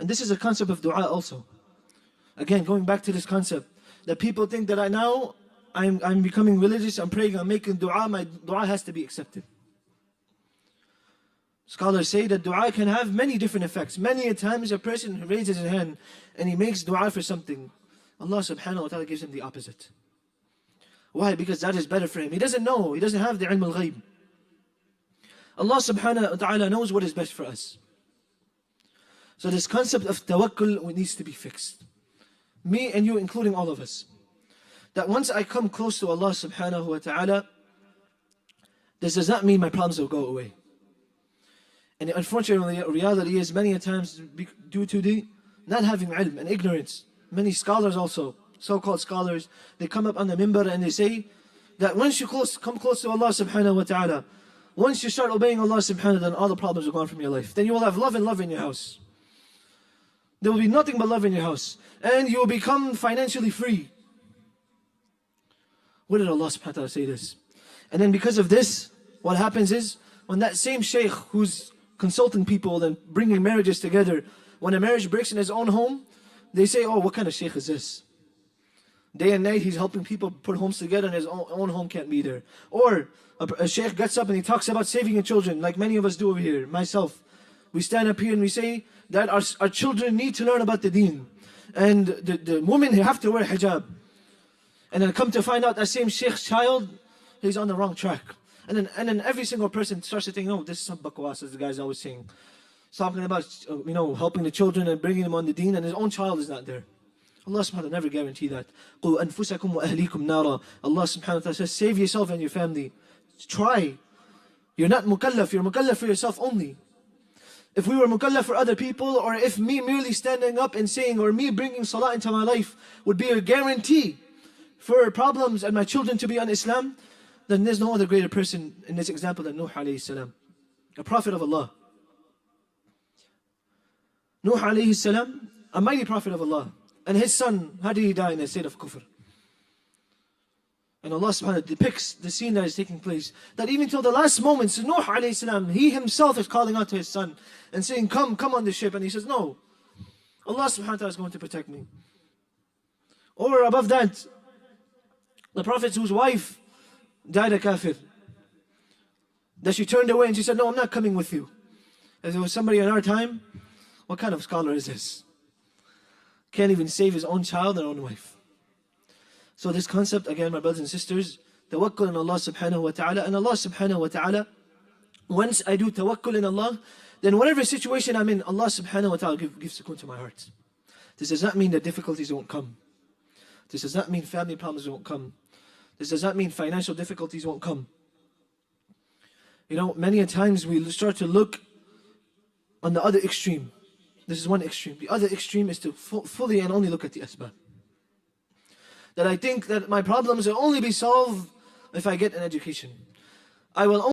And this is a concept of dua also. Again, going back to this concept, that people think that I'm becoming religious, I'm praying, I'm making dua, my dua has to be accepted. Scholars say that dua can have many different effects. Many a times a person raises his hand and he makes dua for something, Allah subhanahu wa ta'ala gives him the opposite. Why? Because that is better for him. He doesn't know, he doesn't have the ilm al-ghayb. Allah subhanahu wa ta'ala knows what is best for us. So this concept of tawakkul needs to be fixed. Me and you, including all of us. That once I come close to Allah subhanahu wa ta'ala, this does not mean my problems will go away. And unfortunately, the reality is many a times due to the not having ilm and ignorance. Many scholars also, so-called scholars, they come up on the minbar and they say that once you come close to Allah subhanahu wa ta'ala, once you start obeying Allah subhanahu wa ta'ala, then all the problems are gone from your life. Then you will have love and love in your house. There will be nothing but love in your house. And you will become financially free. Where did Allah subhanahu wa ta'ala say this? And then because of this, what happens is, when that same shaykh who's consulting people and bringing marriages together, when a marriage breaks in his own home, they say, oh, what kind of shaykh is this? Day and night he's helping people put homes together and his own home can't be there. Or a shaykh gets up and he talks about saving your children, like many of us do over here, myself. We stand up here and we say that our children need to learn about the deen. And the women have to wear hijab. And then come to find out that same sheikh's child, he's on the wrong track. And then every single person starts to think, no, this is some bakwas, as the guy's always saying. He's talking about, helping the children and bringing them on the deen, and his own child is not there. Allah subhanahu wa ta'ala never guarantee that. قُوْ أَنفُسَكُمْ وَأَهْلِيكُمْ نَارًا. Allah subhanahu wa ta'ala says, save yourself and your family. Try. You're not mukallaf, you're mukallaf for yourself only. If we were mukallaf for other people, or if me merely standing up and saying, or me bringing salah into my life would be a guarantee for problems and my children to be on Islam, then there's no other greater person in this example than Nuh alayhi salam, a prophet of Allah. Nuh alayhi salam, a mighty prophet of Allah. And his son, how did he die? In a state of kufr. And Allah subhanahu wa ta'ala depicts the scene that is taking place. That even till the last moments, Nuh alayhi salam, he himself is calling out to his son and saying, come on the ship. And he says, no, Allah subhanahu wa ta'ala is going to protect me. Or above that, the prophet whose wife died a kafir, that she turned away and she said, no, I'm not coming with you. If there was somebody in our time, what kind of scholar is this? Can't even save his own child and own wife. So this concept, again, my brothers and sisters, tawakkul in Allah subhanahu wa ta'ala, and Allah subhanahu wa ta'ala, once I do tawakkul in Allah, then whatever situation I'm in, Allah subhanahu wa ta'ala gives sukoon to my heart. This does not mean that difficulties won't come. This does not mean family problems won't come. This does not mean financial difficulties won't come. Many a times we start to look on the other extreme. This is one extreme. The other extreme is to fully and only look at the asbab. That I think that my problems will only be solved if I get an education. I will